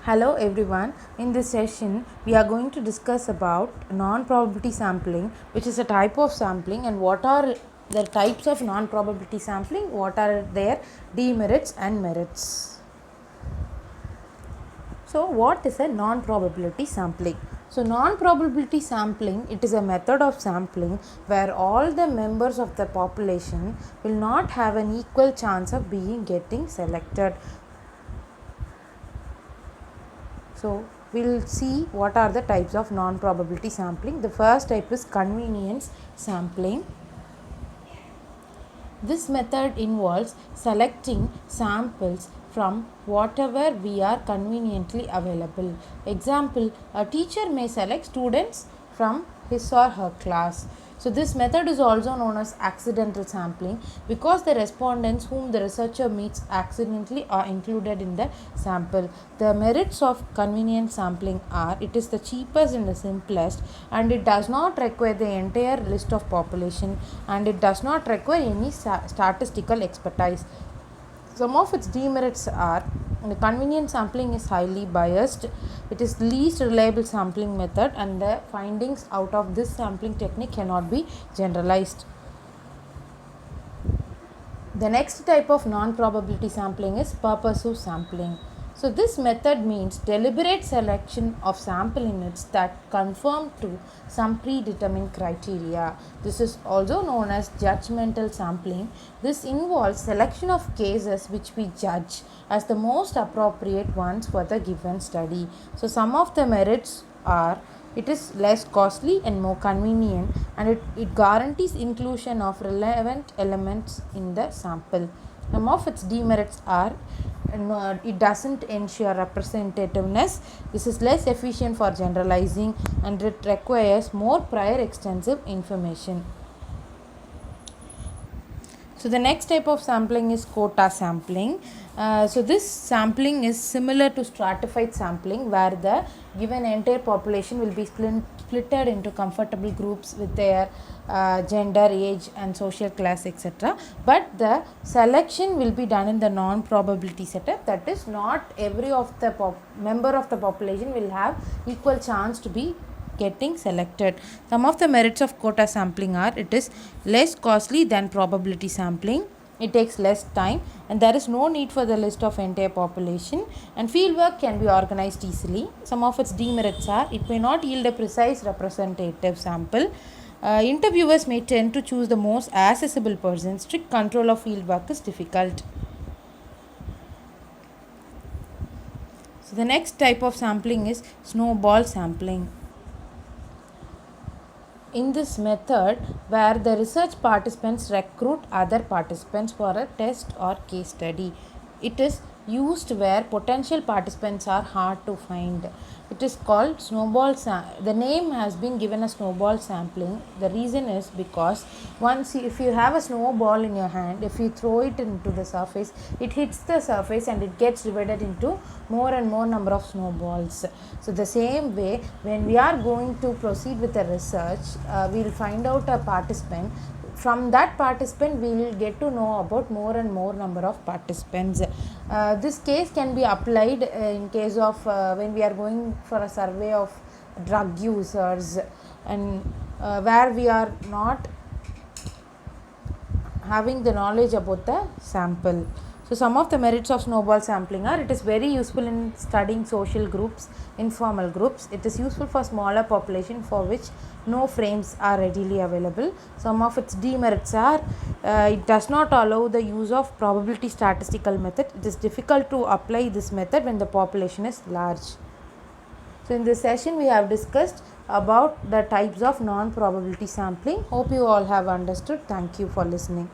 Hello everyone. In this session, we are going to discuss about non-probability sampling, which is a type of sampling, and what are the types of non-probability sampling, what are their demerits and merits. So, what is a non-probability sampling? So, non-probability sampling, it is a method of sampling where all the members of the population will not have an equal chance of getting selected. So, we will see what are the types of non-probability sampling. The first type is convenience sampling. This method involves selecting samples from whatever we are conveniently available. Example, a teacher may select students from his or her class. So, this method is also known as accidental sampling because the respondents whom the researcher meets accidentally are included in the sample. The merits of convenient sampling are it is the cheapest and the simplest, and it does not require the entire list of population, and it does not require any statistical expertise. Some of its demerits are the convenient sampling is highly biased, it is least reliable sampling method, and the findings out of this sampling technique cannot be generalized. The next type of non-probability sampling is purposive sampling. So, this method means deliberate selection of sample units that conform to some predetermined criteria. This is also known as judgmental sampling. This involves selection of cases which we judge as the most appropriate ones for the given study. So, some of the merits are it is less costly and more convenient, and it guarantees inclusion of relevant elements in the sample. Some of its demerits are it doesn't ensure representativeness, this is less efficient for generalizing, and it requires more prior extensive information. So, the next type of sampling is quota sampling. So, this sampling is similar to stratified sampling where the given entire population will be splitted into comfortable groups with their gender, age and social class, etc. But the selection will be done in the non-probability setup, that is not every of the member of the population will have equal chance to be getting selected. Some of the merits of quota sampling are it is less costly than probability sampling, it takes less time, and there is no need for the list of entire population, and fieldwork can be organized easily. Some of its demerits are it may not yield a precise representative sample. Interviewers may tend to choose the most accessible person. Strict control of fieldwork is difficult. So, the next type of sampling is snowball sampling. In this method, where the research participants recruit other participants for a test or case study, it is used where potential participants are hard to find. It is called snowball the name has been given as snowball sampling. The reason is because if you have a snowball in your hand, if you throw it into the surface, it hits the surface and it gets divided into more and more number of snowballs. So, the same way when we are going to proceed with the research, we will find out a participant. From that participant we will get to know about more and more number of participants. This case can be applied in case of when we are going for a survey of drug users, and where we are not having the knowledge about the sample. So, some of the merits of snowball sampling are it is very useful in studying social groups, informal groups. It is useful for smaller population for which no frames are readily available. Some of its demerits are it does not allow the use of probability statistical method. It is difficult to apply this method when the population is large. So, in this session we have discussed about the types of non-probability sampling. Hope you all have understood. Thank you for listening.